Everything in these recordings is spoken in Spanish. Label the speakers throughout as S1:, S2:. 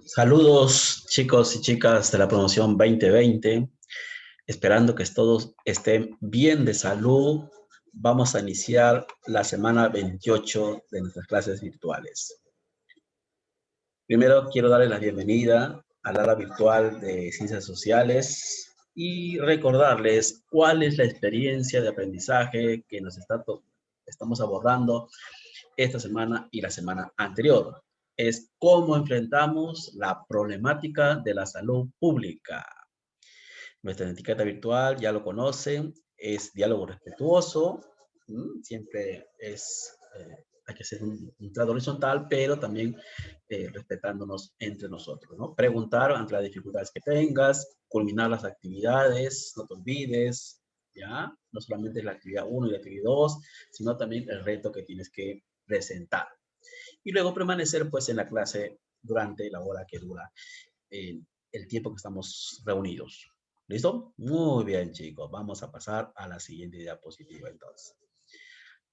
S1: Saludos chicos y chicas de la promoción 2020, esperando que todos estén bien de salud. Vamos a iniciar la semana 28 de nuestras clases virtuales. Primero quiero darles la bienvenida al aula virtual de Ciencias Sociales y recordarles cuál es la experiencia de aprendizaje que estamos abordando esta semana y la semana anterior. Es cómo enfrentamos la problemática de la salud pública. Nuestra etiqueta virtual ya lo conocen, es diálogo respetuoso, siempre hay que hacer un trato horizontal, pero también respetándonos entre nosotros, ¿no? Preguntar ante las dificultades que tengas, culminar las actividades, no te olvides, ¿ya? No solamente la actividad 1 y la actividad 2, sino también el reto que tienes que presentar. Y luego permanecer pues en la clase durante la hora que dura el tiempo que estamos reunidos. ¿Listo? Muy bien, chicos. Vamos a pasar a la siguiente diapositiva entonces.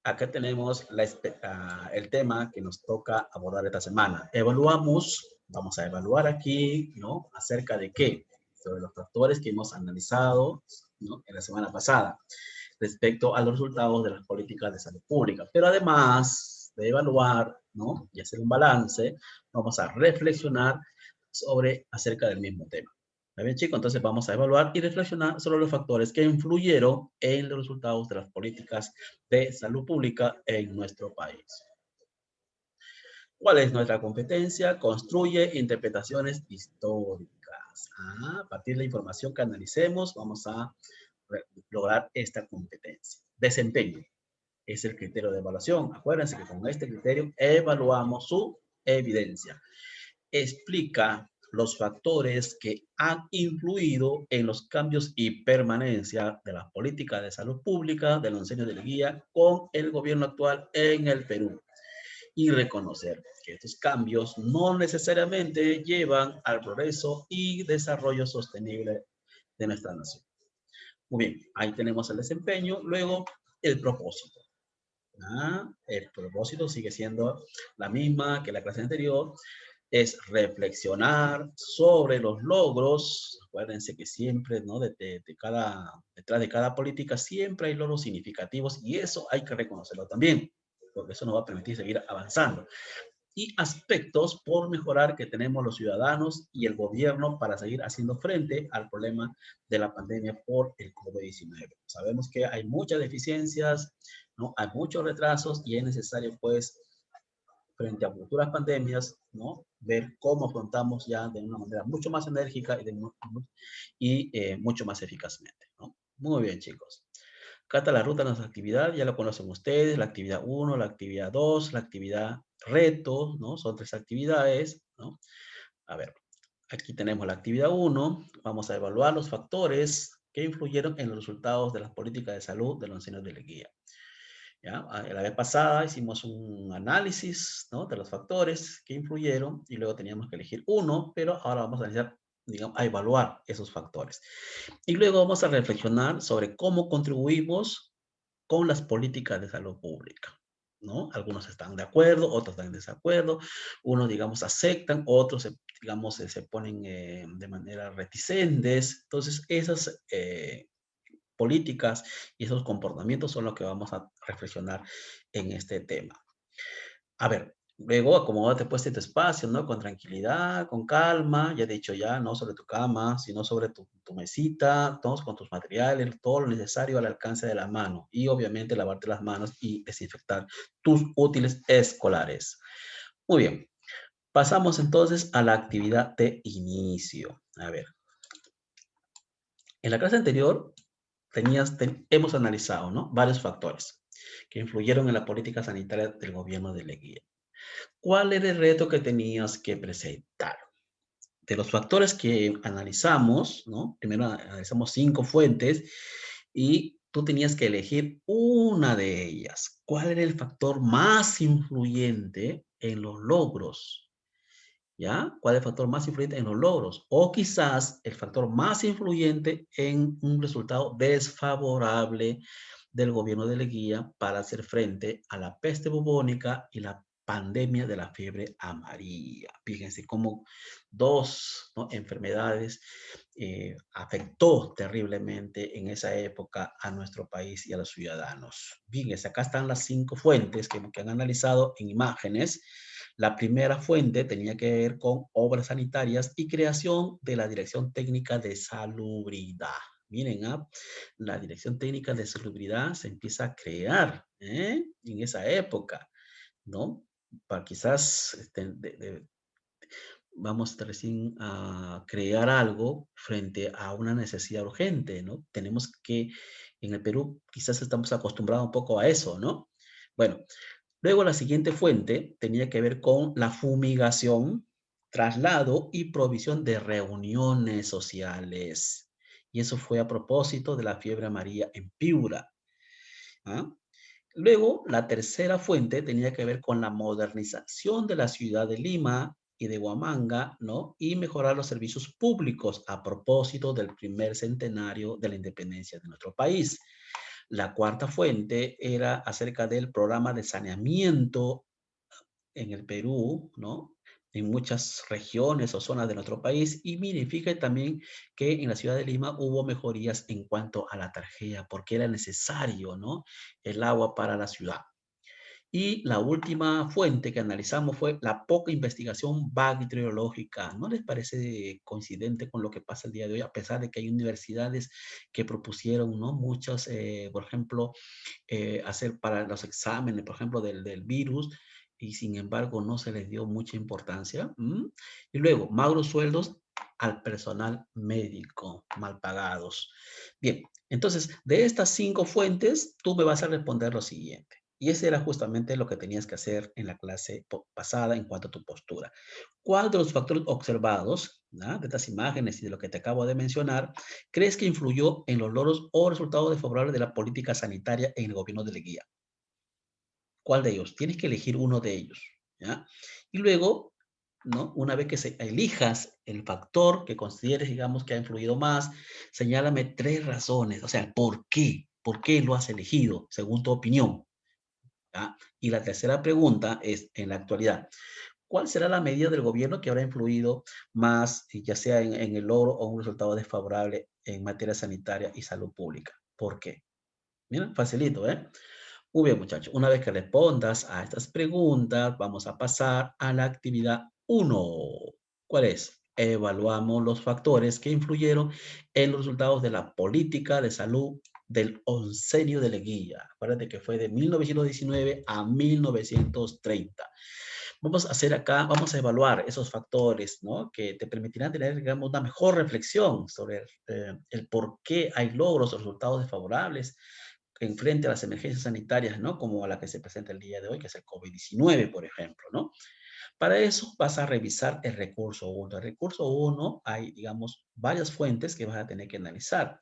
S1: Acá tenemos el tema que nos toca abordar esta semana. Vamos a evaluar aquí, ¿no? ¿Acerca de qué? Sobre los factores que hemos analizado, ¿no? En la semana pasada, respecto a los resultados de las políticas de salud pública. Pero además de evaluar, ¿no? Y hacer un balance, vamos a reflexionar acerca del mismo tema. ¿Está bien, chicos? Entonces vamos a evaluar y reflexionar sobre los factores que influyeron en los resultados de las políticas de salud pública en nuestro país. ¿Cuál es nuestra competencia? Construye interpretaciones históricas. A partir de la información que analicemos, vamos a lograr esta competencia. Desempeño es el criterio de evaluación. Acuérdense que con este criterio evaluamos su evidencia. Explica los factores que han influido en los cambios y permanencia de las políticas de salud pública de los onceños de la guía con el gobierno actual en el Perú. Y reconocer que estos cambios no necesariamente llevan al progreso y desarrollo sostenible de nuestra nación. Muy bien, ahí tenemos el desempeño. Luego, el propósito. El propósito sigue siendo la misma que la clase anterior, es reflexionar sobre los logros. Acuérdense que siempre, ¿no? Detrás de cada política siempre hay logros significativos y eso hay que reconocerlo también, porque eso nos va a permitir seguir avanzando. Y aspectos por mejorar que tenemos los ciudadanos y el gobierno para seguir haciendo frente al problema de la pandemia por el COVID-19. Sabemos que hay muchas deficiencias, ¿no? Hay muchos retrasos y es necesario, pues, frente a futuras pandemias, ¿no? Ver cómo afrontamos ya de una manera mucho más enérgica mucho más eficazmente, ¿no? Muy bien, chicos. Acá está la ruta de nuestra actividad, ya lo conocen ustedes, la actividad 1, la actividad 2, la actividad reto, ¿no? Son 3 actividades, ¿no? A ver, aquí tenemos la actividad 1, vamos a evaluar los factores que influyeron en los resultados de las políticas de salud de los ancianos de la guía. ¿Ya? La vez pasada hicimos un análisis, ¿no? De los factores que influyeron y luego teníamos que elegir uno, pero ahora vamos a analizar, digamos, a evaluar esos factores. Y luego vamos a reflexionar sobre cómo contribuimos con las políticas de salud pública, ¿no? Algunos están de acuerdo, otros están en desacuerdo, unos, digamos, aceptan, otros, digamos, se ponen de manera reticentes. Entonces, esas políticas y esos comportamientos son los que vamos a reflexionar en este tema. A ver, luego acomódate pues en tu espacio, ¿no? Con tranquilidad, con calma, ya he dicho ya, no sobre tu cama, sino sobre tu mesita, todos con tus materiales, todo lo necesario al alcance de la mano y obviamente lavarte las manos y desinfectar tus útiles escolares. Muy bien, pasamos entonces a la actividad de inicio. A ver, en la clase anterior hemos analizado, ¿no? Varios factores que influyeron en la política sanitaria del gobierno de Leguía. ¿Cuál era el reto que tenías que presentar? De los factores que analizamos, ¿no? Primero analizamos 5 fuentes y tú tenías que elegir una de ellas. ¿Cuál era el factor más influyente en los logros? ¿Ya? ¿Cuál es el factor más influyente en los logros? O quizás el factor más influyente en un resultado desfavorable del gobierno de Leguía para hacer frente a la peste bubónica y la pandemia de la fiebre amarilla. Fíjense cómo dos, ¿no?, enfermedades afectó terriblemente en esa época a nuestro país y a los ciudadanos. Fíjense, acá están las 5 fuentes que han analizado en imágenes. La primera fuente tenía que ver con obras sanitarias y creación de la Dirección Técnica de Salubridad. Miren, la Dirección Técnica de Salubridad se empieza a crear en esa época, ¿no? Para quizás vamos recién a crear algo frente a una necesidad urgente, ¿no? Tenemos que, en el Perú, quizás estamos acostumbrados un poco a eso, ¿no? Bueno, luego la siguiente fuente tenía que ver con la fumigación, traslado y provisión de reuniones sociales. Y eso fue a propósito de la fiebre amarilla en Piura. ¿Ah? Luego, la tercera fuente tenía que ver con la modernización de la ciudad de Lima y de Huamanga, ¿no? Y mejorar los servicios públicos a propósito del primer centenario de la independencia de nuestro país. La cuarta fuente era acerca del programa de saneamiento en el Perú, ¿no? En muchas regiones o zonas de nuestro país. Y mire, fíjate también que en la ciudad de Lima hubo mejorías en cuanto a la tarjea, porque era necesario, ¿no?, el agua para la ciudad. Y la última fuente que analizamos fue la poca investigación bacteriológica. ¿No les parece coincidente con lo que pasa el día de hoy? A pesar de que hay universidades que propusieron, ¿no?, muchas, por ejemplo, hacer para los exámenes, por ejemplo, del virus, y sin embargo no se les dio mucha importancia. Y luego, magros sueldos al personal médico, mal pagados. Bien, entonces, de estas 5 fuentes, tú me vas a responder lo siguiente. Y ese era justamente lo que tenías que hacer en la clase pasada en cuanto a tu postura. ¿Cuál de los factores observados, de estas imágenes y de lo que te acabo de mencionar, crees que influyó en los logros o resultados desfavorables de la política sanitaria en el gobierno de Leguía? ¿Cuál de ellos? Tienes que elegir uno de ellos, ¿ya? Y luego, ¿no?, una vez que elijas el factor que consideres, digamos, que ha influido más, señálame 3 razones, o sea, ¿por qué lo has elegido según tu opinión? ¿Ya? Y la tercera pregunta es, en la actualidad, ¿cuál será la medida del gobierno que habrá influido más, ya sea en el logro o un resultado desfavorable en materia sanitaria y salud pública? ¿Por qué? Mira, facilito, ¿eh? Muy bien, muchachos. Una vez que respondas a estas preguntas, vamos a pasar a la actividad uno. ¿Cuál es? Evaluamos los factores que influyeron en los resultados de la política de salud del oncenio de Leguía. Acuérdate que fue de 1919 a 1930. Vamos a hacer acá, vamos a evaluar esos factores, ¿no?, que te permitirán tener, digamos, una mejor reflexión sobre el por qué hay logros o resultados desfavorables en frente a las emergencias sanitarias, ¿no?, como a la que se presenta el día de hoy, que es el COVID-19, por ejemplo, ¿no? Para eso vas a revisar el recurso 1. El recurso 1 hay, digamos, varias fuentes que vas a tener que analizar.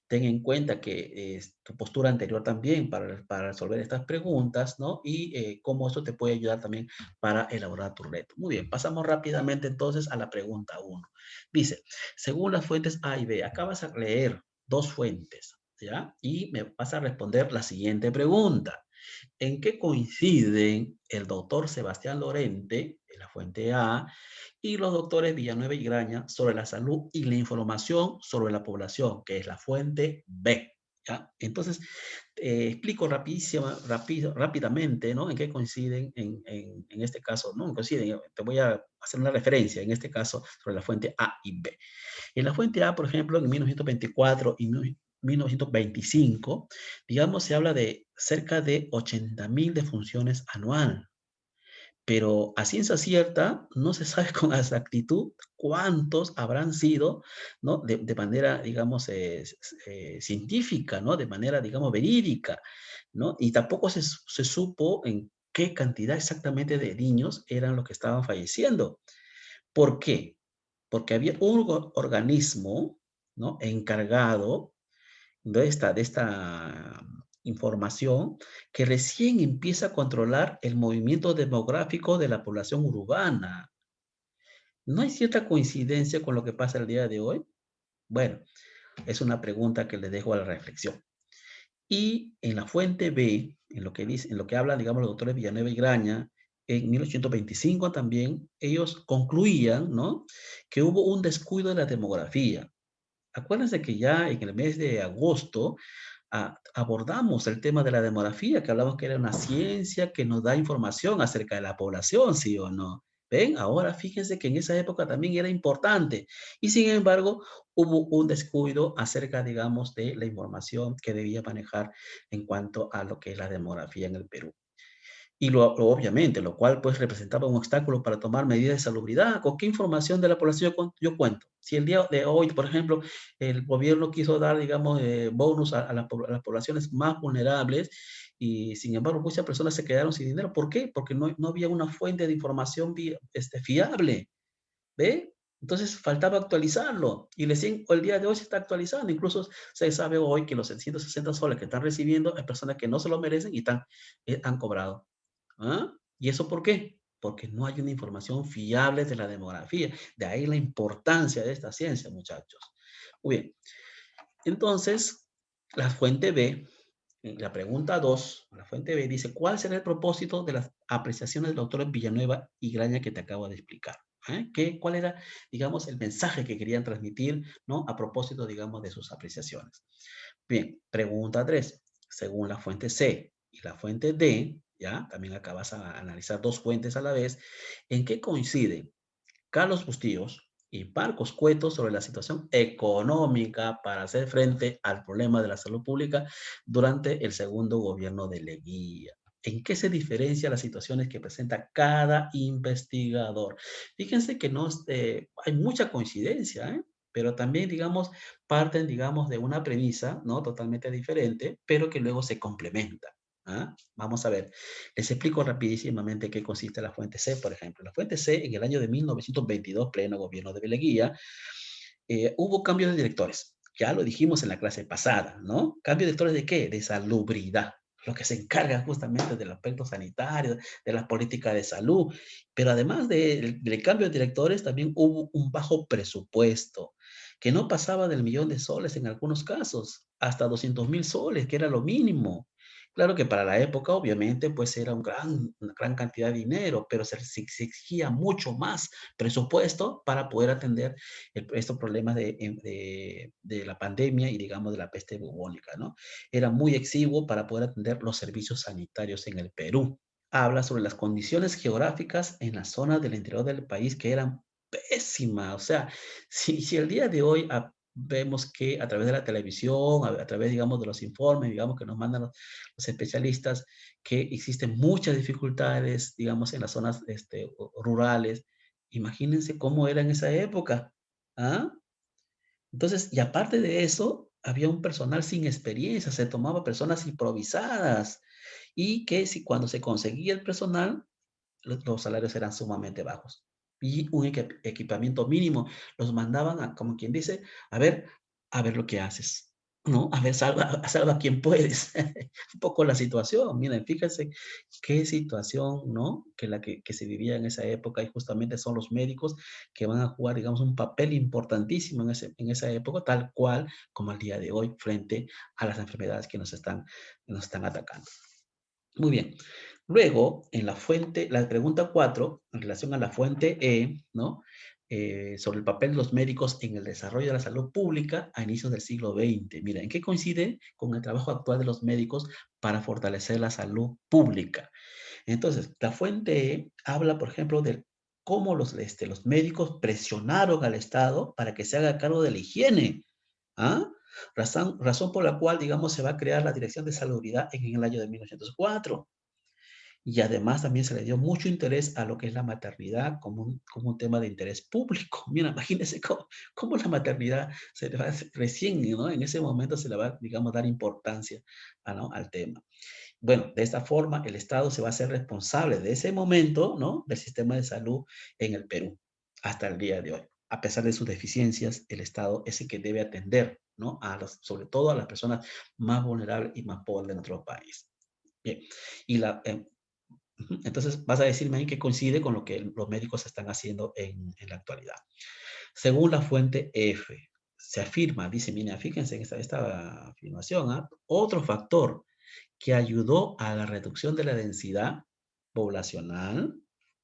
S1: Ten en cuenta que tu postura anterior también para resolver estas preguntas, ¿no? Y cómo esto te puede ayudar también para elaborar tu reto. Muy bien, pasamos rápidamente entonces a la pregunta 1. Dice, según las fuentes A y B, acá vas a leer 2 fuentes, ¿ya? Y me vas a responder la siguiente pregunta. ¿En qué coinciden el doctor Sebastián Lorente, de la fuente A, y los doctores Villanueva y Graña sobre la salud y la información sobre la población, que es la fuente B? ¿Ya? Entonces, explico rápidamente, ¿no?, en qué coinciden en este caso, no coinciden, te voy a hacer una referencia, en este caso, sobre la fuente A y B. En la fuente A, por ejemplo, en 1924 y 1925, digamos, se habla de cerca de 80,000 defunciones anual, pero a ciencia cierta no se sabe con exactitud cuántos habrán sido, ¿no?, de manera, digamos, científica, ¿no?, de manera, digamos, verídica, ¿no? Y tampoco se supo en qué cantidad exactamente de niños eran los que estaban falleciendo. ¿Por qué? Porque había un organismo, ¿no?, encargado de esta información, que recién empieza a controlar el movimiento demográfico de la población urbana. ¿No hay cierta coincidencia con lo que pasa el día de hoy? Bueno, es una pregunta que le dejo a la reflexión. Y en la fuente B, en lo que hablan, digamos, los doctores Villanueva y Graña, en 1825 también, ellos concluían, ¿no?, que hubo un descuido de la demografía. Acuérdense que ya en el mes de agosto abordamos el tema de la demografía, que hablamos que era una ciencia que nos da información acerca de la población, ¿sí o no? ¿Ven? Ahora fíjense que en esa época también era importante y sin embargo hubo un descuido acerca, digamos, de la información que debía manejar en cuanto a lo que es la demografía en el Perú. Y obviamente, lo cual pues representaba un obstáculo para tomar medidas de salubridad. ¿Con qué información de la población yo cuento? Si el día de hoy, por ejemplo, el gobierno quiso dar, digamos, bonus a las poblaciones más vulnerables y sin embargo muchas personas se quedaron sin dinero. ¿Por qué? Porque no había una fuente de información fiable. ¿Ve? Entonces faltaba actualizarlo y recién el día de hoy se está actualizando. Incluso se sabe hoy que los 160 soles que están recibiendo hay personas que no se lo merecen y han cobrado. ¿Ah? ¿Y eso por qué? Porque no hay una información fiable de la demografía. De ahí la importancia de esta ciencia, muchachos. Muy bien. Entonces, la fuente B, la pregunta 2, la fuente B dice, ¿cuál será el propósito de las apreciaciones del doctor Villanueva y Graña que te acabo de explicar? ¿Cuál era, digamos, el mensaje que querían transmitir, ¿no?, a propósito, digamos, de sus apreciaciones? Bien, pregunta 3. Según la fuente C y la fuente D, ¿ya? También acá vas a analizar dos fuentes a la vez. ¿En qué coinciden Carlos Bustillos y Marcos Cueto sobre la situación económica para hacer frente al problema de la salud pública durante el segundo gobierno de Leguía? ¿En qué se diferencia las situaciones que presenta cada investigador? Fíjense que no, hay mucha coincidencia, ¿eh? Pero también, digamos, parten, digamos, de una premisa, ¿no?, totalmente diferente, pero que luego se complementa. ¿Ah? Vamos a ver. Les explico rapidísimamente qué consiste la fuente C, por ejemplo. La fuente C, en el año de 1922, pleno gobierno de Beleguía, hubo cambios de directores. Ya lo dijimos en la clase pasada, ¿no? ¿Cambio de directores de qué? De salubridad, los que se encargan justamente del aspecto sanitario, de la política de salud. Pero además del cambio de directores, también hubo un bajo presupuesto, que no pasaba del 1.000.000 de soles en algunos casos, hasta 200.000 soles, que era lo mínimo. Claro que para la época, obviamente, pues era una gran cantidad de dinero, pero se exigía mucho más presupuesto para poder atender estos problemas de la pandemia y, digamos, de la peste bubónica, ¿no? Era muy exiguo para poder atender los servicios sanitarios en el Perú. Habla sobre las condiciones geográficas en la zona del interior del país que eran pésimas. O sea, si el día de hoy vemos que a través de la televisión, a través, digamos, de los informes, digamos, que nos mandan los especialistas, que existen muchas dificultades, digamos, en las zonas rurales. Imagínense cómo era en esa época. ¿Ah? Entonces, y aparte de eso, había un personal sin experiencia, se tomaba personas improvisadas y que si cuando se conseguía el personal, los salarios eran sumamente bajos. Y un equipamiento mínimo, los mandaban como quien dice, a ver lo que haces, ¿no? A ver, salva a quien puedes. Un poco la situación. Miren, fíjense qué situación, ¿no? Que se vivía en esa época y justamente son los médicos que van a jugar, digamos, un papel importantísimo en esa época, tal cual como al día de hoy, frente a las enfermedades que nos están atacando. Muy bien. Luego, en la fuente, la pregunta 4, en relación a la fuente E, ¿no? Sobre el papel de los médicos en el desarrollo de la salud pública a inicios del siglo XX. Mira, ¿en qué coincide con el trabajo actual de los médicos para fortalecer la salud pública? Entonces, la fuente E habla, por ejemplo, de cómo los médicos presionaron al Estado para que se haga cargo de la higiene. ¿Ah? Razón por la cual, digamos, se va a crear la Dirección de Salubridad en el año de 1904. Y además también se le dio mucho interés a lo que es la maternidad como un tema de interés público. Mira, imagínense cómo la maternidad se le va recién, ¿no? En ese momento se le va, digamos, dar importancia ¿no?, al tema. Bueno, de esta forma el Estado se va a hacer responsable de ese momento, ¿no?, del sistema de salud en el Perú hasta el día de hoy. A pesar de sus deficiencias, el Estado es el que debe atender, ¿no?, sobre todo a las personas más vulnerables y más pobres de nuestro país. Bien, y entonces vas a decirme ahí que coincide con lo que los médicos están haciendo en la actualidad. Según la fuente F, se afirma, dice, mira, fíjense en esta afirmación, otro factor que ayudó a la reducción de la densidad, poblacional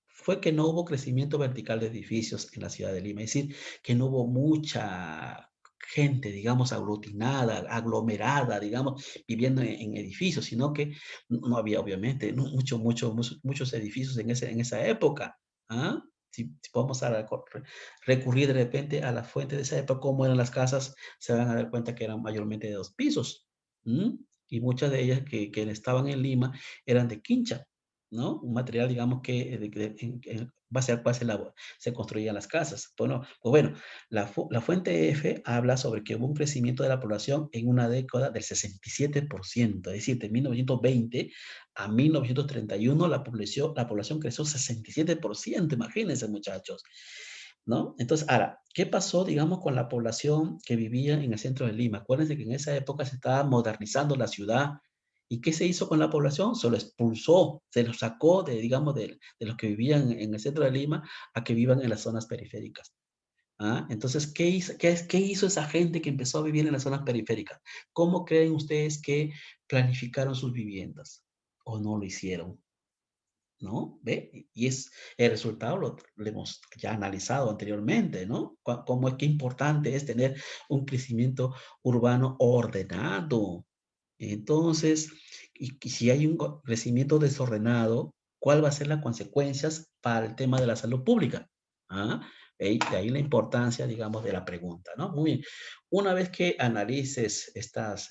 S1: fue que no hubo crecimiento vertical de edificios en la ciudad de Lima, es decir, que no hubo mucha gente, digamos, aglutinada, aglomerada, digamos, viviendo en edificios, sino que no había, obviamente, muchos edificios en esa época. ¿Ah? Si vamos a recurrir de repente a la fuente de esa época, cómo eran las casas, se van a dar cuenta que eran mayormente de 2 pisos. ¿Mm? Y muchas de ellas que estaban en Lima eran de quincha, ¿no? Un material, digamos, que en base al cual se construían las casas. Pues bueno, la fuente F habla sobre que hubo un crecimiento de la población en una década del 67%, es decir, de 1920 a 1931 la población creció 67%, imagínense muchachos, ¿no? Entonces, ahora, ¿qué pasó, digamos, con la población que vivía en el centro de Lima? Acuérdense que en esa época se estaba modernizando la ciudad. ¿Y qué se hizo con la población? Se lo expulsó, se lo sacó de, digamos, de los que vivían en el centro de Lima a que vivan en las zonas periféricas. ¿Ah? Entonces, ¿qué hizo esa gente que empezó a vivir en las zonas periféricas? ¿Cómo creen ustedes que planificaron sus viviendas? ¿O no lo hicieron? ¿No? ¿Ve? Y es el resultado lo hemos ya analizado anteriormente, ¿no? Cómo es que importante es tener un crecimiento urbano ordenado. Entonces, y si hay un crecimiento desordenado, ¿cuál va a ser las consecuencias para el tema de la salud pública? ¿Ah? De ahí la importancia, digamos, de la pregunta, ¿no? Muy bien. Una vez que analices estas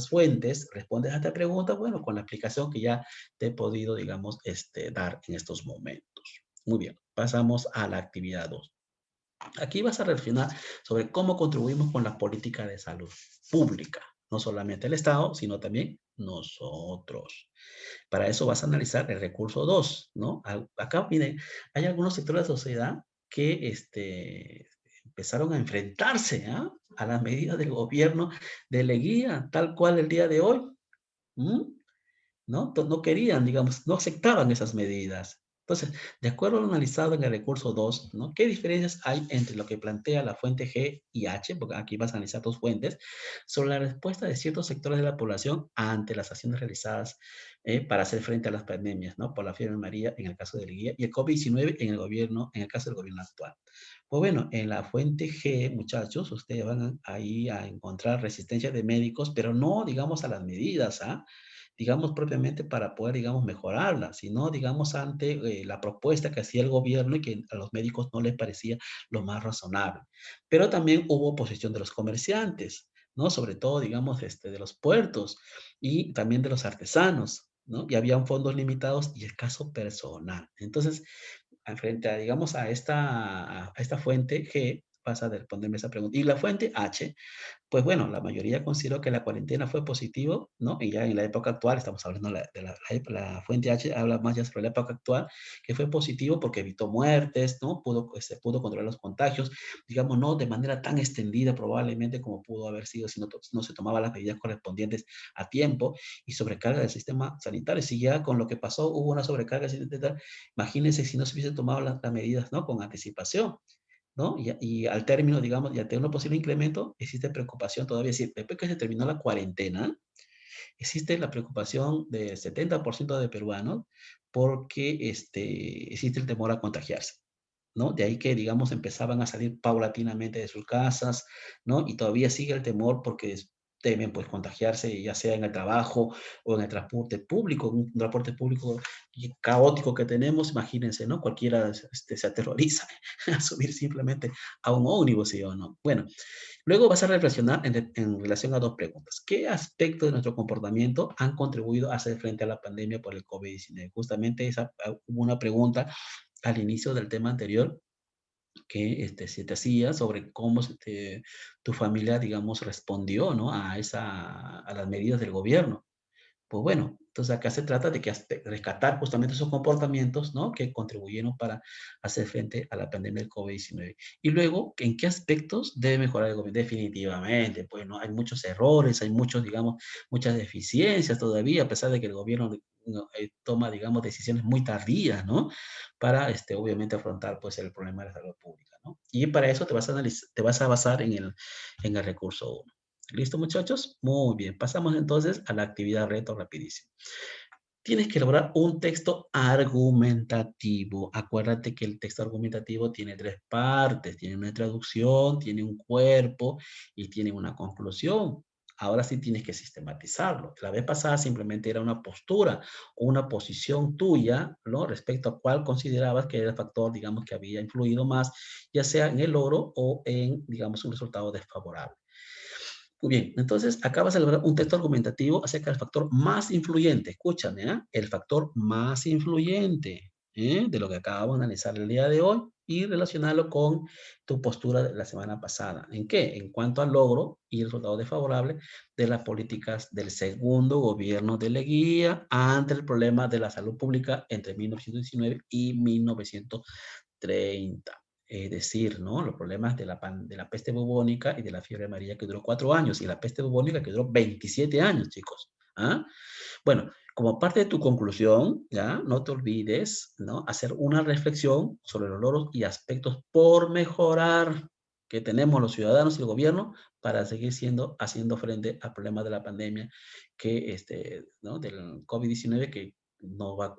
S1: fuentes, respondes a esta pregunta, bueno, con la explicación que ya te he podido, digamos, dar en estos momentos. Muy bien, pasamos a la actividad 2. Aquí vas a reflexionar sobre cómo contribuimos con la política de salud pública, no solamente el Estado, sino también nosotros. Para eso vas a analizar el recurso 2, ¿no? Acá, miren, hay algunos sectores de la sociedad que empezaron a enfrentarse, ¿ah? A las medidas del gobierno de Leguía, tal cual el día de hoy. ¿Mm? ¿No? No querían, digamos, no aceptaban esas medidas. Entonces, de acuerdo a lo analizado en el recurso 2, ¿no? ¿Qué diferencias hay entre lo que plantea la fuente G y H? Porque aquí vas a analizar dos fuentes, sobre la respuesta de ciertos sectores de la población ante las acciones realizadas para hacer frente a las pandemias, ¿no? Por la fiebre amarilla en el caso de Guía y el COVID-19 en el caso del gobierno actual. Pues bueno, en la fuente G, muchachos, ustedes van ahí a encontrar resistencia de médicos, pero no, digamos, a las medidas, ¿ah? Digamos, propiamente para poder, digamos, mejorarla, sino, digamos, ante la propuesta que hacía el gobierno y que a los médicos no les parecía lo más razonable. Pero también hubo oposición de los comerciantes, ¿no? Sobre todo, digamos, de los puertos y también de los artesanos, ¿no? Y habían fondos limitados y escaso personal. Entonces, frente a, digamos, a esta fuente G, vas a responderme esa pregunta. Y la fuente H, pues bueno, la mayoría consideró que la cuarentena fue positivo, ¿no? Y ya en la época actual, estamos hablando de la fuente H, habla más ya sobre la época actual, que fue positivo porque evitó muertes, ¿no? Se pudo controlar los contagios, digamos, no de manera tan extendida probablemente como pudo haber sido si no se tomaban las medidas correspondientes a tiempo y sobrecarga del sistema sanitario. Si ya con lo que pasó hubo una sobrecarga sanitaria, imagínense si no se hubiesen tomado las medidas, ¿no? Con anticipación. ¿No? Y al término, digamos, y ante un posible incremento, existe preocupación todavía. Es decir, después que se terminó la cuarentena, existe la preocupación del 70% de peruanos porque existe el temor a contagiarse, ¿no? De ahí que, digamos, empezaban a salir paulatinamente de sus casas, ¿no? Y todavía sigue el temor porque temen, pues, contagiarse, ya sea en el trabajo o en el transporte público, un transporte público caótico que tenemos, imagínense, ¿no? Cualquiera se aterroriza a subir simplemente a un ómnibus, ¿sí o no? Bueno, luego vas a reflexionar en relación a dos preguntas. ¿Qué aspectos de nuestro comportamiento han contribuido a hacer frente a la pandemia por el COVID-19? Justamente hubo una pregunta al inicio del tema anterior que se te hacía sobre cómo tu familia, digamos, respondió, ¿no? A las medidas del gobierno. Pues bueno, entonces acá se trata de rescatar justamente esos comportamientos, ¿no? Que contribuyeron para hacer frente a la pandemia del COVID-19. Y luego, ¿en qué aspectos debe mejorar el gobierno? Definitivamente, pues, ¿no? Hay muchos errores, hay digamos, muchas deficiencias todavía, a pesar de que el gobierno no, toma, digamos, decisiones muy tardías, ¿no? Para, obviamente, afrontar, pues, el problema de la salud pública, ¿no? Y para eso te vas a basar en el recurso 1. ¿Listo, muchachos? Muy bien. Pasamos entonces a la actividad reto rapidísimo. Tienes que elaborar un texto argumentativo. Acuérdate que el texto argumentativo tiene 3 partes. Tiene una introducción, tiene un cuerpo y tiene una conclusión. Ahora sí tienes que sistematizarlo. La vez pasada simplemente era una postura o una posición tuya, ¿no? Respecto a cuál considerabas que era el factor, digamos, que había influido más, ya sea en el logro o en, digamos, un resultado desfavorable. Muy bien, entonces acá vas a elaborar un texto argumentativo acerca del factor más influyente. Escúchame, ¿ah? El factor más influyente de lo que acabamos de analizar el día de hoy y relacionarlo con tu postura de la semana pasada. ¿En qué? En cuanto al logro y el resultado desfavorable de las políticas del segundo gobierno de Leguía ante el problema de la salud pública entre 1919 y 1930. Es decir, ¿no? Los problemas de la peste bubónica y de la fiebre amarilla que duró 4 años y la peste bubónica que duró 27 años, chicos. ¿Ah? Bueno, como parte de tu conclusión, ¿ya? No te olvides, ¿no? Hacer una reflexión sobre los logros y aspectos por mejorar que tenemos los ciudadanos y el gobierno para seguir haciendo frente al problema de la pandemia ¿no? Del COVID-19 que no va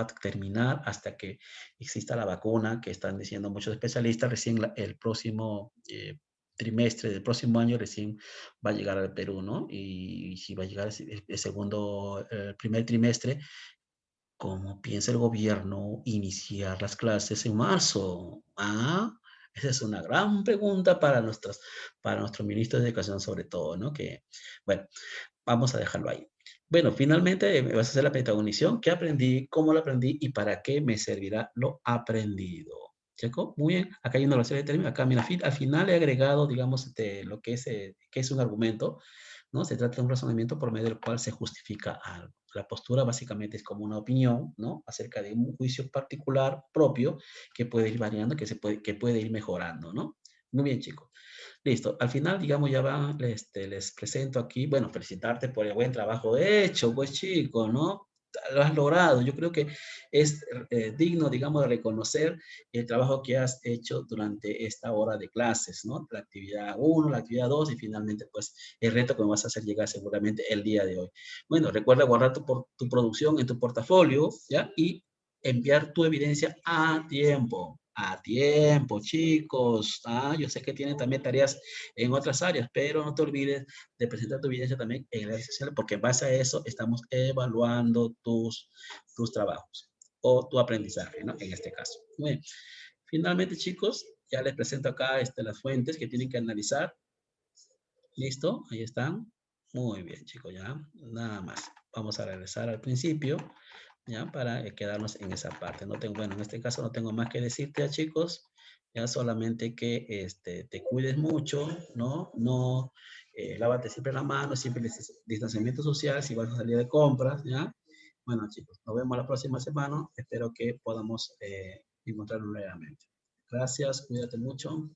S1: a terminar hasta que exista la vacuna que están diciendo muchos especialistas. Recién el próximo trimestre del próximo año recién va a llegar al Perú, ¿no? Y si va a llegar el primer trimestre, ¿cómo piensa el gobierno iniciar las clases en marzo? ¿Ah? Esa es una gran pregunta para nuestro ministro de Educación sobre todo, ¿no? Que, bueno, vamos a dejarlo ahí. Bueno, finalmente me vas a hacer la metacognición. ¿Qué aprendí? ¿Cómo lo aprendí? ¿Y para qué me servirá lo aprendido? ¿Checo? Muy bien. Acá hay una relación de términos. Acá, mira, al final he agregado, digamos, lo que es un argumento, ¿no? Se trata de un razonamiento por medio del cual se justifica algo. La postura básicamente es como una opinión, ¿no? Acerca de un juicio particular propio que puede ir variando, que puede ir mejorando, ¿no? Muy bien, chicos. Listo. Al final, digamos, les presento aquí, bueno, felicitarte por el buen trabajo hecho, pues chico, ¿no? Lo has logrado. Yo creo que es digno, digamos, de reconocer el trabajo que has hecho durante esta hora de clases, ¿no? La actividad 1, la actividad 2 y finalmente, pues, el reto que me vas a hacer llegar seguramente el día de hoy. Bueno, recuerda guardar tu producción en tu portafolio, ¿ya? Y enviar tu evidencia a tiempo. A tiempo, chicos. Ah, yo sé que tienen también tareas en otras áreas, pero no te olvides de presentar tu evidencia también en redes sociales, porque en base a eso estamos evaluando tus trabajos o tu aprendizaje, ¿no? En este caso. Muy bien. Finalmente, chicos, ya les presento acá las fuentes que tienen que analizar. ¿Listo? Ahí están. Muy bien, chicos, ya. Nada más. Vamos a regresar al principio, ya, para quedarnos en esa parte. No tengo, bueno, en este caso no tengo más que decirte, ya, chicos. Ya solamente que te cuides mucho, ¿no? No, lávate siempre la mano, siempre distanciamiento social si vas a salir de compras, ¿ya? Bueno, chicos, nos vemos la próxima semana. Espero que podamos encontrarnos nuevamente. Gracias, cuídate mucho.